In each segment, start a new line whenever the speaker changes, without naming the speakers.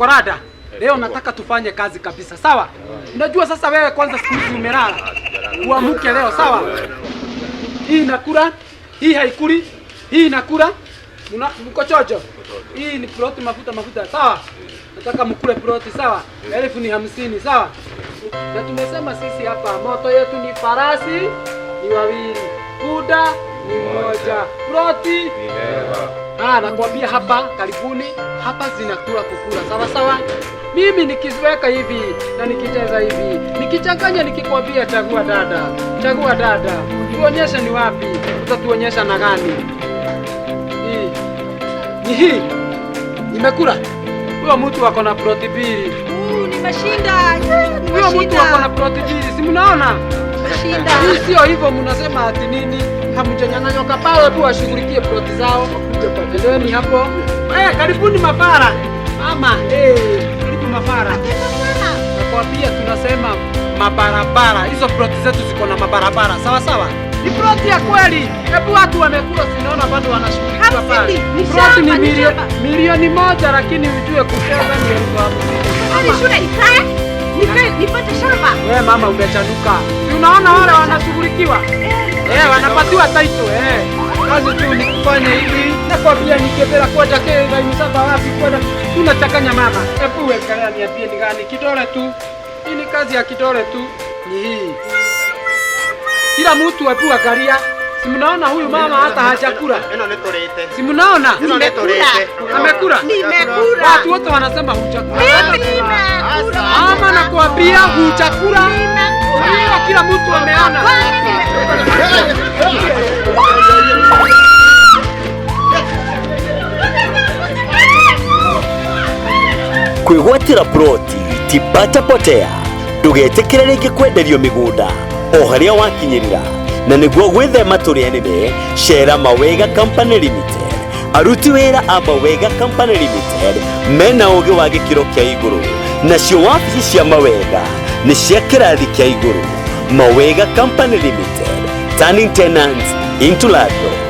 Chokolada, leo nataka tufanye kazi kabisa, sawa? Unajua sasa wewe kwanza siku hizi umelala. Uamke leo, sawa? Hii inakula, hii haikuli, hii inakula. Mko chocho. Hii ni ploti mafuta, sawa? Nataka mkule ploti, sawa? 50,000, sawa? Na tumesema sisi hapa moto yetu ni farasi ni wawili, kuda ni mmoja, ploti ni hewa. Nakwambia hapa karibuni, hapa zinakula kukula, sawa sawa? Mimi nikiweka hivi na nikicheza hivi, nikichanganya nikikwambia chagua dada. Tuonyeshe ni wapi, utatuonyesha na gani? Hii imekula. Huyo mtu wako na ploti mbili.
Nimeshinda.
Huyo mtu wako na ploti mbili, si mnaona?
Nimeshinda.
Hii sio hivyo mnasema ati nini? Hamjanyang'anywa pale tu washughulikie ploti zao. Endeni hapo. Karibuni mafara. Mama, karibu mafara. Nakwambia tunasema mabarabara. Hizo ploti zetu ziko na mabarabara. Sawa sawa? Ni ploti ya kweli. Hebu watu wamekula, sinaona bado wanashughulikiwa pale. Ploti ni milioni 1, lakini ujue kucheza ni 50,000.
Hadi shule ikae nipate shamba.
Wewe mama umechanuka. Si unaona wale wanashughulikiwa? Wanapatiwa title. Kazi tu ni kufanya hivi. Nakwambia nikebela kwa jake na msaba wapi kwenda. Tunachanganya mama. Hebu wekelea niambie ni gani kidole tu. Hii ni kazi ya kidole tu. Ni hii. Kila mtu hebu angalia. Si mnaona huyu mama hata hajakula. Si mnaona? Amekula.
Nimekula.
Watu wote wanasema hujakula.
Nimekula.
Mama nakwambia hujakula. Nimekula. Kila mtu ameona.
Kwigwatira ploti tibata potea. Ndugetikire ringi kwenderio migunda o haria wakinyirira, na niguo gwithema turi enene. Share Mawega Company Limited. Aruti wira a Mawega Company Limited mena ugi wa gikiro kia iguru, nacio wabici cia Mawega ni cia kirathi kia iguru. Mawega Company Limited, turning tenants into landlords.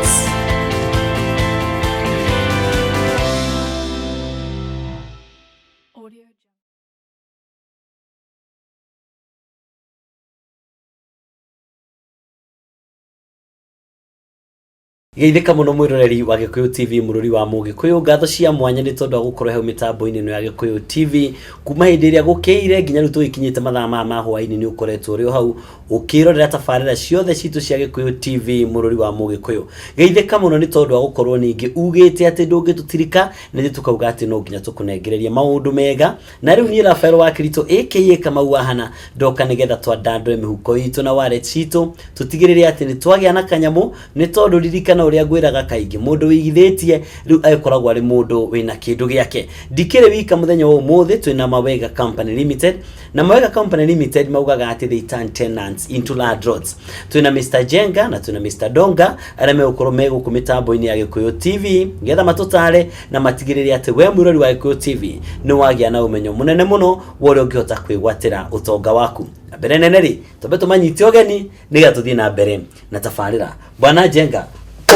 Geithika muno mwiroreri wa Gikuyu TV mururi wa Mugikuyu, ngatho cia mwanya ni tondu gukorwo hau mitambo-ini ino ya Gikuyu TV kuma hindi iria gukiire nginya rutu ikinyite mathaa ma hwaini ni ukoretwo uri hau ukirorera tabarira ciothe citu cia Gikuyu TV mururi wa Mugikuyu. Geithika muno ni tondu gukorwo ningi ugite ati ndungitutirika ni tukauga ati no nginya tukunengereria maundu mega, na riu ni Rafael wa Kirito aka Kamau Wahana ndoka nigetha twandandwe mihuko itu na wallet citu tutigirire ati ni twagia na kanyamu, ni tondu ririkana uria gwiraga kaingi mundu wigithitie riu akoragwo ari mundu wina kindu giake. Ndikire wika muthenya wa umuthi twina Mawega Company Limited, na Mawega Company Limited maugaga ati they turn tenants into landlords. Twina Mr Jenga na twina Mr Donga aria megukoro meguku mitambo-ini ya Gikuyu TV ngetha matutare na matigirire ati we mwirori wa Gikuyu TV ni wagia na umenyo munene muno wore ungihota kwigwatira utonga waku. Mbere neneri tobeto manyiti ogeni niga tuthii na mbere na tafarira. Bwana Jenga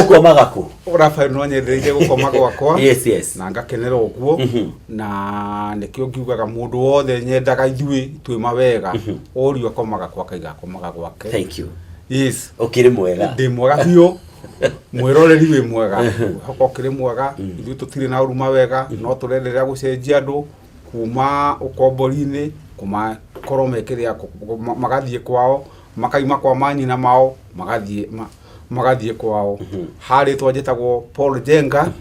ukomaga ku
Rafael no nyendereire gukomaga gwakwa.
Yes
na ngakenera uguo na nikio ngiugaga mundu wothe nyendaga ithui twi Mawega orio akomaga kwa kaiga akomaga gwake.
Thank you.
Yes,
okire mwega
ndi mwega biu mwiroreri wi mwega hoko kire mwega ithui tutire na uruma wega no turenderea gucenjia andu kuma ukombori-ini kuma korome kiria magathie kwao makaima kwa manyi na mao magathie kwao. Hari twanjitagwo Paul Jenga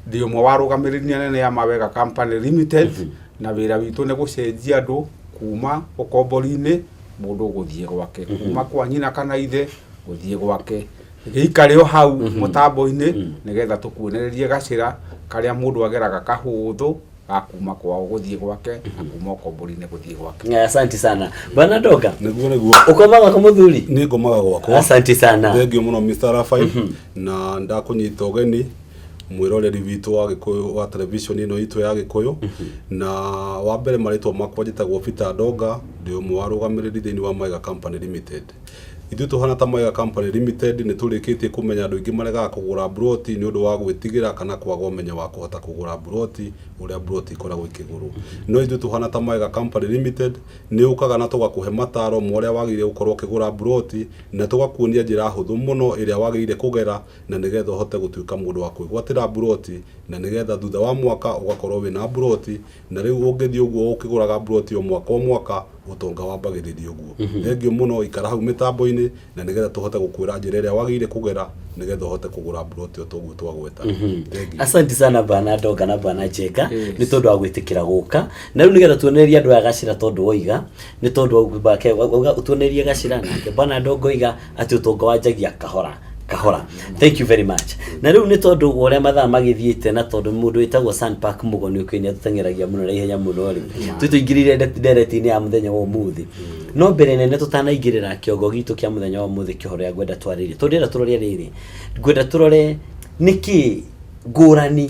ndio mwe warugamiriria nene ya Mawega Company Limited na wira witu ne gucenjia andu kuma ukombori-ini mundu guthie gwake kuma kwa nyina kana ithe guthie gwake giikare o hau mutambo-ini nigetha tukuonererie gacira karia mundu ageraga kahuthu akuma kwao guthie gwake na kuma ukombori-ini guthie gwake.
Asante sana Bwana Doga.
Niguo
ukomaga kwa muthuri
ni ngomaga gwakwa.
Asante sana.
Thengio muno Mr Rafael na ndakunyita ugeni mwiroreri witu wa Gikuyu wa television ino itu ya Gikuyu na wa mbere maritwa makwa njitagwo Peter Doga ndio mwarugamiriri thiini wa Mawega Company Limited.
ithuĩ tũhana ta Mwega Company Limited nĩ tũrĩkĩtie kũmenya andũ aingĩ maregaga kũgũra buroti nĩ ũndũ wa gwĩtigĩra kana kwaga ũmenyo wa kũhota kũgũra buroti ũrĩa buroti ikoragwo ikĩgũrwo. No ithuĩ tũhana ta Mwega Company Limited nĩ ũkaga na tũgakũhe mataro ũrĩa wagĩrĩire gũkorwo ũkĩgũra buroti na tũgakuonia njĩra hũthũ mũno ĩrĩa wagĩrĩire kũgera na nĩgetha ũhote gũtuĩka mũndũ wa kwĩgwatĩra buroti na nĩgetha thutha wa mwaka ũgakorwo wĩna buroti na rĩu ũngĩthiĩ ũguo ũkĩgũraga buroti o mwaka ũtonga wambagĩrĩria ũguo. Thengio mũno ikara hau mĩtambo-inĩ na nĩgetha tũhote gũkwĩra njĩra ĩrĩa wagĩrĩire kũgera nĩgetha ũhote kũgũra buroti o toguo twagweta.
Asante sana bwana Ndonga na bwana Njenga nĩ tondũ wa gwĩtĩkĩra gũka na rĩu nĩgetha tuonererie andũ aya Gacĩra tondũ woiga nĩ tondũ wa tuonererie Gacĩra nake bwana Ndonga oiga atĩ ũtonga wanjagia kahora. Thank you very much. Na rĩu nĩ tondũ ũrĩa mathaa magĩthiĩte na tondũ mũndũ wĩtagwo Sun Park Mũgoni ũkĩnya tutengeragia mũno na ihenya mũno rĩ tũingĩrire ndereti-inĩ ya mũthenya wa ũmũthĩ no mbere nene tũtanaingĩrĩra kĩongo gitũ kĩa mũthenya wa ũmũthĩ kĩhoro ngwenda twarĩrie tondũ tũrore rĩrĩ ngwenda tũrore nĩkĩ ngũrani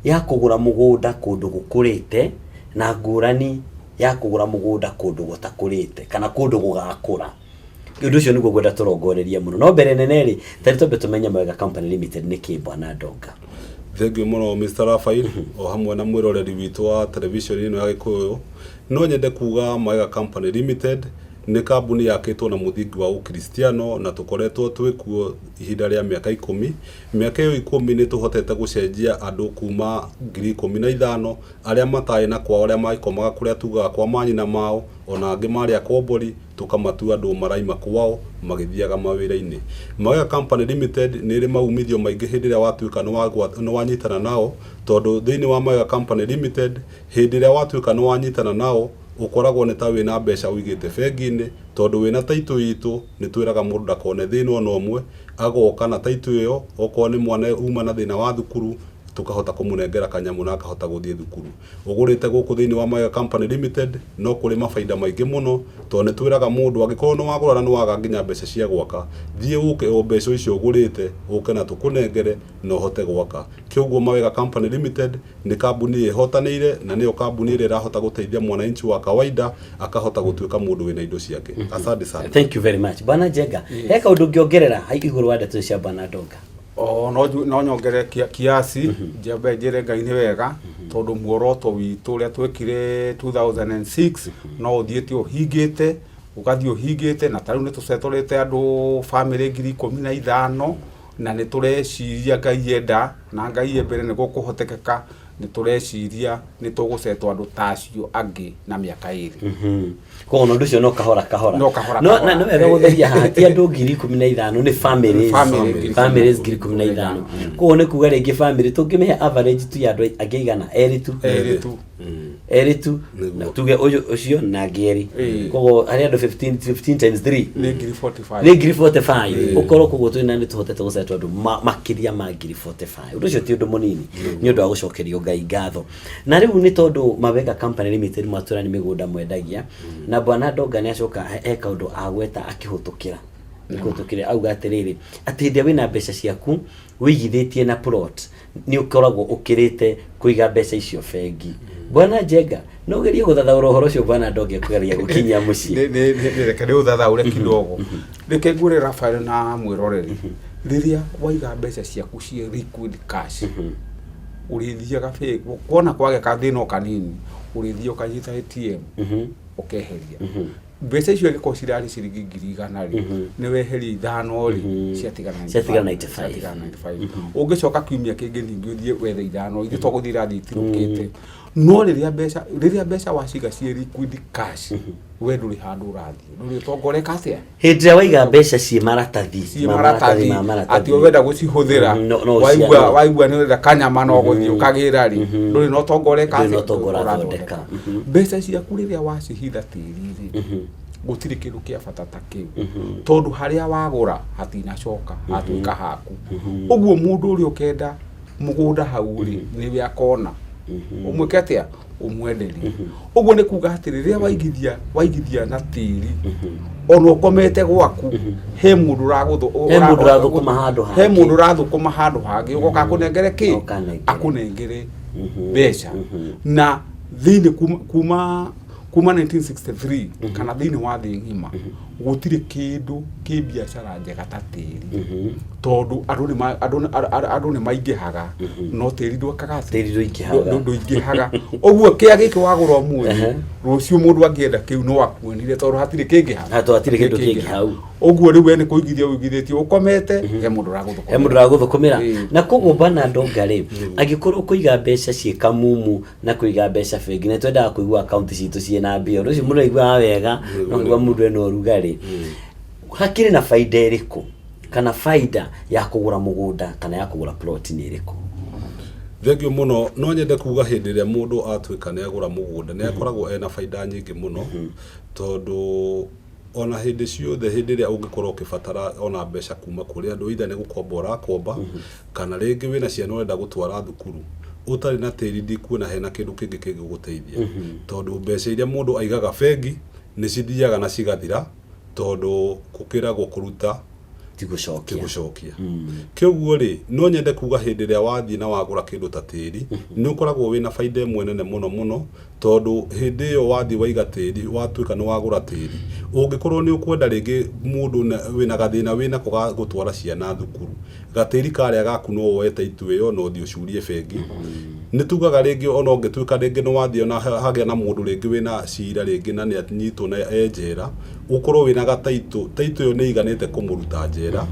ya kũgũra mũgũnda kũndũ gũkũrĩte na ngũrani ya kũgũra mũgũnda kũndũ gũtakũrĩte kana kũndũ gũgakũra. Ũndũ ũcio nĩguo ngwenda tũrongoreria mũno no mbere nene rĩ tarĩ twambe tũmenye Mwega Company Limited nĩkĩ bwana Ndonga.
Thengio mũno Mr. Rafael o hamwe na mwĩroreri witũ wa television ĩno ya Gĩkũyũ. No nyende kuga Mwega Company Limited nĩ kambuni yakĩtwo na mũthingi wa Ũkristiano na tũkoretwo twĩkuo ihinda rĩa mĩaka 10. Mĩaka ĩyo 10 nĩ tũhotete gũcenjia andũ kuma 15,000 arĩa matarĩ na kwao arĩa maikomaga kũrĩa tugaga kwa manyina mao ona angĩ marĩ akombori tukamatua andũ maraima kwao magĩthiaga mawĩra-inĩ. Mwega Company Limited nĩ ĩrĩ maumithio maingĩ hĩndĩ ĩrĩa watuĩka nĩ wanyitana nao tondũ thĩinĩ wa Mwega Company Limited hĩndĩ ĩrĩa watuĩka nĩ wanyitana nao ukoragwo nĩ ta wĩna mbeca ũigĩte bengi-inĩ tondũ wĩna taitũ itũ nĩ twĩraga mũndũ ndakone thĩna ona ũmwe agoka na taitũ ĩyo okorwo nĩ mwana uma na thĩna wa thukuru tukahota kũmũnengera kanyamũ na akahota gũthiĩ thukuru. Ũgũrĩte gũkũ thĩinĩ wa Mwega Company Limited no kũrĩ mabaida maingĩ mũno tondũ nĩ twĩraga mũndũ angĩkorwo nĩ wagũra na nĩ waga nginya mbeca cia gwaka thiĩ ũke o mbeca icio ũgũrĩte ũke na tũkũnengere na ũhote gwaka. Kĩoguo Mwega Company Limited nĩ kambuni ĩhotanĩire na nĩyo kambuni ĩrĩa ĩrahota gũteithia mwananchi wa kawaida akahota gũtuĩka mũndũ wĩna indo ciake. Asante sana.
Thank you very much. Bwana Njenga, heka ũndũ ũngĩongerera igũrũ wa ndeto cia bwana Ndonga?
No nyongere kiasi njambe njĩre Ngai nĩ wega tondũ muoroto witũ ũrĩa twekire 2006 no ũthiĩte ũhingĩte ũgathiĩ ũhingĩte na tarĩu nĩ tũcetũrĩte andũ family 15,000 na nĩ tũreciria Ngai enda na Ngai mbere nĩ gũkũhotekeka nĩ tũreciria nĩ tũgũcetwo andũ tacio angĩ na mĩaka ĩrĩ.
Koguo ũndũ ũcio no kahora no wega gũtheria haha ti andũ 15,000 nĩ families 15,000. Koguo nĩ kuga rĩngĩ family tũngĩmĩhe average tu ya andũ angĩ igana erĩ tu na tuge ũcio na ngeri koguo harĩ andũ 15 times 3
nĩ 45
ũkorwo koguo twĩna nĩ tũhotete gũcetwo andũ makĩria ma 45. Ũndũ ũcio ti ũndũ mũnini nĩ ũndũ wa gũcokerio Ngai ngatho. Na rĩu nĩ tondũ Mwega Company Limited mwatũra nĩ mĩgũnda mwendagia na bwana Ndonga nĩ acoka eka ũndũ agweta akĩhũtũkĩra auga atĩrĩrĩ atĩ hĩndĩ wĩna mbeca ciaku wĩigithĩtie na plot nĩ ũkoragwo ũkĩrĩte kũiga mbeca icio bengi. Bwana Njenga no gerie gũthathaũra ũhoro ũcio bwana Ndonga kũgeria gũkinyia mũciĩ.
Reke nĩ ũthathaũre kidogo. Reke ngũre Rafael na mwĩroreri rĩrĩa waiga mbeca ciaku ciĩ liquid cash ũrĩthiaga bengi kuona kwage kathĩna kanini ũrĩthiĩ ũkanyita ATM ũkeheria mbeca icio angĩkorwo cirarĩ ciringi 100 rĩ nĩ weheria 5 rĩ ciatigana 95. Ũngĩcoka kiumia kĩngĩ ningĩ ũthiĩ wethe 5 ithuĩ tũgũthiĩ irathi itirũkĩte no rĩrĩa mbeca waciga ciĩ liquid cash we ndũrĩ handũ ũrathiĩ ndũrĩ ũtongoreka atĩa
hĩndĩ ĩrĩa waiga mbeca ciĩ maratathi
atĩ wenda gũcihũthĩra waigua nĩ wenda kanyama no gũthiĩ ũkagĩra rĩ ndũrĩ no tongoreka atĩa mbeca ciaku rĩrĩa wacihitha tĩri-rĩ gũtirĩ kĩndũ kĩa bata ta kĩu tondũ harĩa wagũra hatinacoka hatuĩka haku. Ũguo mũndũ ũrĩa ũkenda mũgũnda hau rĩ nĩwe akona umwĩke atĩa umwenderie. Ũguo nĩ kuga atĩ rĩrĩa waigithia na tĩri ona ũkomete gwaku he mũndũ ũrathũkũma handũ hangĩ ũgoka akũnengere kĩ akũnengere mbeca na thĩinĩ kuma 1963 kana thĩinĩ wa thĩ ng'ima gutire kindu ki biashara njega ta tiri tondu andu ni maingihaga no tiri ndwakaga
tiri
ndũingĩhaga ũguo kĩa gĩkĩ wagũra ũmũthĩ rũciũ mũndũ angĩenda kĩu no akuonire tondu hatirĩ kĩngĩ
hatirĩ kĩndũ kĩngĩ hau
ũguo rĩu we nĩ kũigithia ũigithĩtie ũkomete he mũndũ
ũragũthũkũmĩra na koguo Bwana Ndonga rĩ angĩkorwo kũiga mbeca ciĩ kamumu na kũiga mbeca bengi na twendaga kũigua akaunti citũ ciĩna mbia ũcio mũndũ aiguaga wega no aigua mũndũ ena ũrugarĩ hakĩrĩ na baida ĩrĩkũ kana baida ya kũgũra mũgũnda kana ya kũgũra plot nĩ ĩrĩkũ?
Thengio muno no nyende kuga hindi ria mundu atwika ne agura mugunda ne akoragwo ena faida nyingi muno tondu ona hindi ciothe hindi ria ungikorwo ukibatara ona mbeca kuma kuri andu itha ne gukombora komba kana ringi wina ciana urenda gutwara thukuru utari na tiri ndikuona hena kindu kingi kingiguteithia tondu mbeca iria mundu aigaga bengi ni cithiaga na cigathira tondu gukiragwo kuruta tigucokia kĩoguo rĩ no nyende kuga hĩndĩ ĩrĩa wathiĩ na wagũra kĩndũ ta tĩri nĩ ũkoragwo wĩna baida ĩmwe nene mũno tondu hĩndĩ ĩyo wathiĩ waiga tĩri watuĩka nĩ wagũra tĩri ũngĩkorwo nĩ ũkwenda rĩngĩ mũndũ wĩna gathĩna wĩnako ga gũtwara ciana thukuru gatĩri karĩa gaku no woe title ĩyo no ũthiĩ ũcurie bengi nĩ tugaga rĩngĩ ona ũngĩtuĩka rĩngĩ nĩ wathiĩ ona hagĩa na mũndũ rĩngĩ wĩna cira rĩngĩ na nĩ anyitwo na njera ũkorwo wĩna gataitũ ĩyo nĩ iganĩte kũmũruta njera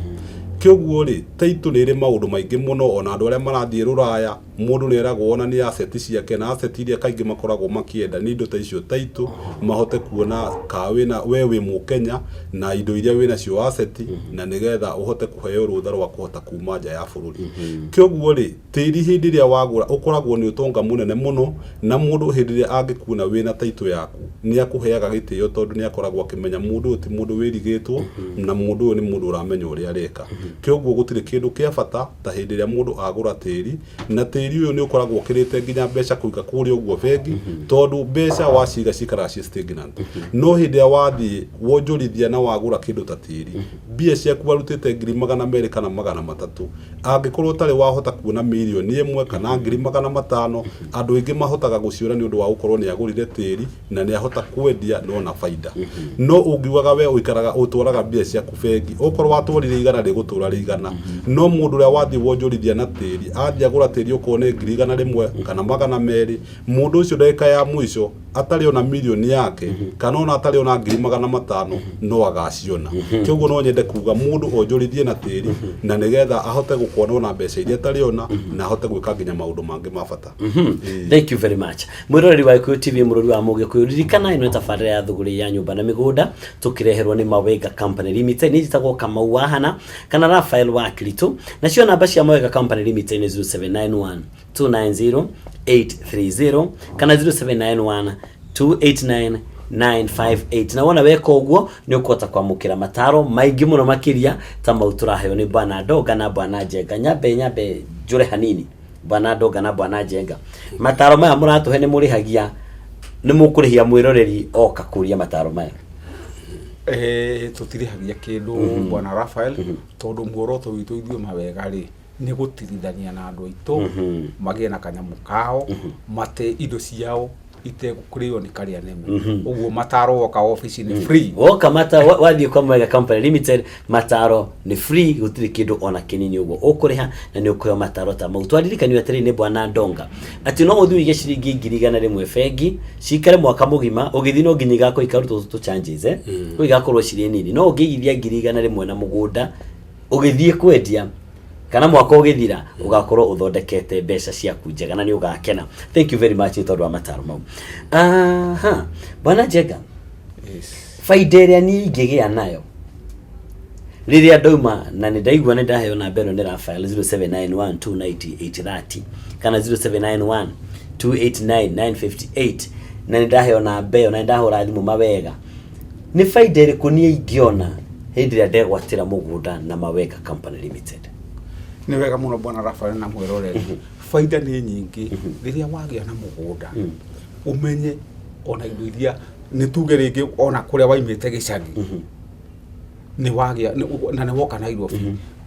kĩoguo rĩ title nĩ ĩrĩ maũndũ maingĩ mũno ona andũ arĩa marathiĩ rũraya mũndũ nĩ eragwo ona nĩ asset ciake na asset iria kaingĩ makoragwo makĩenda nĩ indo ta icio title mahote kuona ka wĩna we wĩ Mũkenya na indo iria wĩna cio asset na nĩgetha ũhote kũheo rũtha rwa kũhota kuma nja ya bũrũri kĩoguo rĩ tĩri hĩndĩ ĩrĩa wagũra ũkoragwo nĩ ũtonga mũnene mũno na mũndũ hĩndĩ ĩrĩa angĩkuona wĩna title yaku nĩ akũheaga gĩtĩo tondu nĩ akoragwo akĩmenya mũndũ ti mũndũ wĩrigĩtwo na mũndũ ũyũ nĩ mũndũ ũramenya ũrĩa areka kĩoguo gũtirĩ kĩndũ kĩa bata ta hĩndĩ ĩrĩa mũndũ agũra tĩri na tĩri ũyũ nĩ ũkoragwo ũkĩrĩte nginya mbeca kũiga kũrĩa ũguo bengi tondu mbeca waciga cikaraga ciĩ stagnant no hĩndĩ ĩrĩa wathiĩ wonjorithia na wagũra kĩndũ ta tĩri mbia ciaku warutĩte 200,000 kana 300 angĩkorwo ũtarĩ wahota kuona mirioni 1 kana 500,000 andũ aingĩ mahotaga gũciũra nĩ ũndũ wa gũkorwo nĩ agũrire tĩri na nĩ ahota kwendia no na baida no ũngiugaga we ũikaraga ũtwaraga mbia ciaku bengi ũkorwo watwarire igana rĩgũtũra rĩigana no mũndũ ũrĩa wathiĩ wonjorithia na tĩri athiĩ agũra tĩri ũkorwo nĩ 100,000 kana 200 mũndũ ũcio ndagĩka ya mũico atarĩ ona mirioni yake kana ona atarĩ ona 500,000 no agaciona kĩoguo no nyende kuga mũndũ onjorithie na tĩri na nĩgetha ahote gũkona ona mbeca iria atarĩ ona na ahote gwĩka nginya maũndũ mangĩ ma bata.
Thank you very much. Mwĩroreri wa Gĩkũyũ TV mũrori wa Mũgĩkũyũ ririkana ĩno tabarĩra ya thũgũrĩ ya nyũmba na mĩgũnda tũkĩreherwo nĩ Mawega Company Limited nĩ njĩtagwo Kamau Wahana kana Raphael Wakiritu nacio namba cia Mawega Company Limited nĩ 0791 290 830 kana 0791 289 958 na wona weka ũguo nĩ ũkũhota kwamũkĩra mataro maingĩ mũno makĩria ta mau tũraheo nĩ Bwana Ndonga na Bwana Njenga nyambe njũre hanini Bwana Ndonga na Bwana Njenga mataro maya mũratũhe nĩ mũrĩhagia nĩ mũkũrĩhia mwĩroreri oka kũria mataro maya
tũtirĩhagia kĩndũ Bwana Raphael tondu muoroto witũ ithuĩ Mawega rĩ nĩ gũtirithania na andũ aitũ magĩe na kanyamũ kao mate indo ciao itegũkũrĩo nĩ karĩa neme ũguo mataro woka office ni free
woka wathiĩ kwa Mawega Company Limited mataro ni free gũtirĩ kĩndũ ona kĩnini ũguo ũkũrĩha na nĩ ũkũheo mataro ta mau twaririkaniwe atĩrĩ nĩ Bwana Ndonga atĩ no ũthiĩ ũige ciringi 100,000 bengi cikare mwaka mũgima ũgĩthiĩ no nginya igako ikarutwo tũ changes kũ igakorwo cirĩ nini no ũngĩigithia 100,000 na mũgũnda ũgĩthiĩ kwendia kana mwaka ũgĩthira ugakorwo uthondekete mbeca ciaku njega na nĩ ũgakena. Thank you very much nĩ tondũ wa mataro mau. Bwana Njenga faida ĩrĩa niĩ ingĩgĩa nayo rĩrĩa ndauma na nĩ ndaigua nĩ ndaheo namba ĩno nĩ Raphael 0791290830 kana 0791289958 na nĩ ndaheo namba ĩyo na nĩ ndahũra thimũ Mawega nĩ faida ĩrĩkũ niĩ ingĩona hĩndĩ ĩrĩa ndegwatĩra mũgũnda na Mawega Company Limited?
Ni wega mũno Bwana Raphael na mwĩroreri faida nĩ nyingĩ rĩrĩa wagĩa na mũgũnda umenye ona indo iria nĩ tuge rĩngĩ ona kũrĩa waimĩte gĩcagi nĩ wagĩa na nĩ woka Nairobi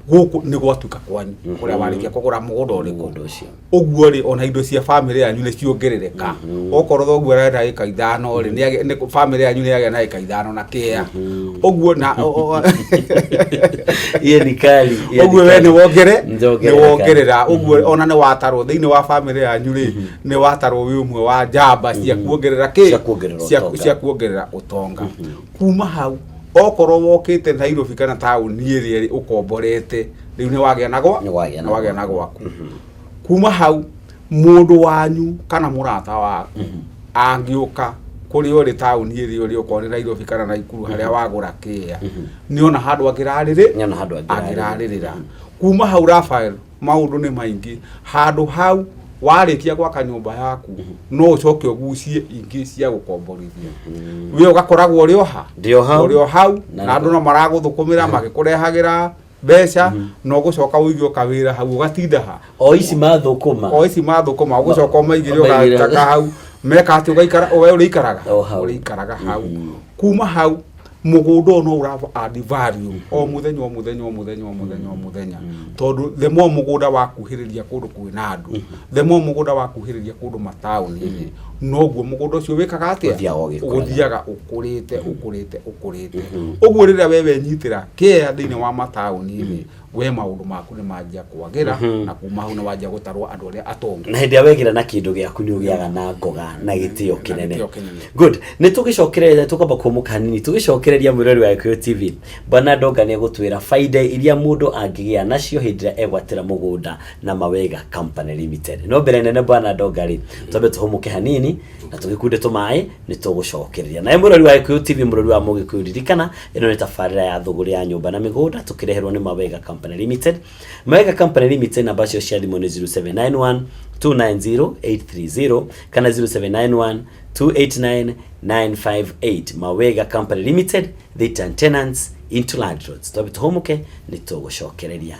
guku ni gwatuika kwanyu kuria warikia kugura mugunda uriku
Mũgũnda ũcio.
uguo ri ona indo cia family yanyu ni ciongerereka okorwo thoguo arenda ĩka 5 ri ni family yanyu ni yagĩa na ĩka 5 na kĩa uguo na
Iye ni kali.
uguo we ni wongerera uguo ona ni watarwo thiini wa family yanyu ri ni watarwo wi umwe wa njamba cia kuongerera ki cia kuongerera utonga kuma hau okorwo wokite Nairobi kana tauni ĩrĩa ri ukomborete riu ni wagĩa na gwaku kuma hau mundu wanyu kana murata waku angiuka kuri uri tauni ĩrĩa uri ukoni Nairobi kana Naikuru haria wagura kia ni ona handu agiraririra kuma hau Rafael maundu ni maingi handu hau warikia gwaka nyumba yaku no ucoke ugucie ingi cia gukomborithia we ugakoragwo uri hau na andu no maraguthukumira magikurehagira mbeca no gucoka uigio kawira hau ugatinda ha
o ici mathukuma
ugucoka umaigire ugataka hau meka ati ugaikara we urikaraga hau kuma hau mugunda no urava add value o muthenya tondu the more mugunda wakuhiriria kundu kwina andu the more mugunda wakuhiriria kundu matauni noguo mugunda ucio wikaga atia uguthiaga ukurite uguo riria wewe nyitira kia thiini wa matauni we maundu maku ni manjia kwagira na kuma hau na wajia gutarwo andu aria atonga
na hindi awegira na kindu giaku ni ugiaga na ngoga na gitio kinene. Good, ni tugicokereria tukamba kumuka hanini tugicokereria mwirori wa Gikuyu TV bwana Ndonga ni gutwira faida iria mundu angigia nacio hindira egwatira mugunda na Mawega Company Limited. No mbere nene bwana Ndonga ri tobe tuhumuke hanini na tugikunde tumae ni tugucokereria na mwirori wa Gikuyu TV mwirori wa Mugikuyu ririkana ino ni tafarira ya thuguri ya nyumba na migunda tukireherwo ni Mawega Company Limited. Mawega Company Limited namba cio cia thimu ni 0791 290 830 kana 0791 289 958. Mawega Company Limited, they turn tenants into landlords. Tobe tuhumuke ni tugucokereria.